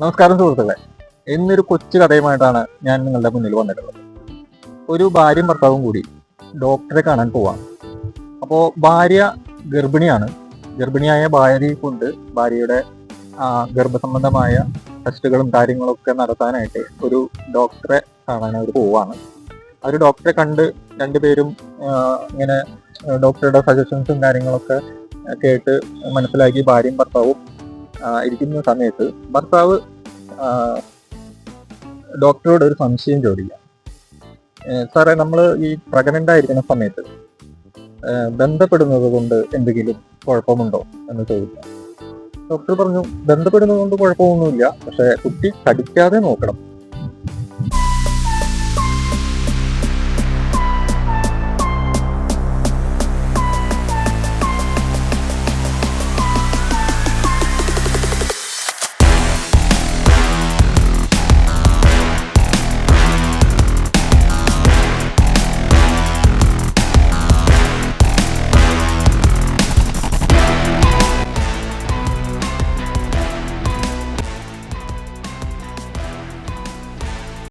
നമസ്കാരം സുഹൃത്തുക്കളെ, ഇന്നൊരു കൊച്ചു കഥയുമായിട്ടാണ് ഞാൻ നിങ്ങളുടെ മുന്നിൽ വന്നിട്ടുള്ളത്. ഒരു ഭാര്യയും ഭർത്താവും കൂടി ഡോക്ടറെ കാണാൻ പോവാണ്. അപ്പോൾ ഭാര്യ ഗർഭിണിയാണ്. ഗർഭിണിയായ ഭാര്യയെ കൊണ്ട് ഭാര്യയുടെ ഗർഭസംബന്ധമായ ടെസ്റ്റുകളും കാര്യങ്ങളൊക്കെ നടത്താനായിട്ട് ഒരു ഡോക്ടറെ കാണാൻ അവർ പോവാണ്. അവർ ഡോക്ടറെ കണ്ട് രണ്ടുപേരും ഇങ്ങനെ ഡോക്ടറുടെ സജഷൻസും കാര്യങ്ങളൊക്കെ കേട്ട് മനസ്സിലാക്കി ഭാര്യയും ഭർത്താവും ഇരിക്കുന്ന സമയത്ത് ഭർത്താവ് ഡോക്ടറോട് ഒരു സംശയം ചോദിക്കാം. സാറേ, നമ്മൾ ഈ പ്രഗ്നന്റ് ആയിരിക്കുന്ന സമയത്ത് ബന്ധപ്പെടുന്നത് കൊണ്ട് എന്തെങ്കിലും കുഴപ്പമുണ്ടോ എന്ന് ചോദിക്കാം. ഡോക്ടർ പറഞ്ഞു, ബന്ധപ്പെടുന്നത് കൊണ്ട് കുഴപ്പമൊന്നുമില്ല, പക്ഷെ കുട്ടി കടിക്കാതെ നോക്കണം.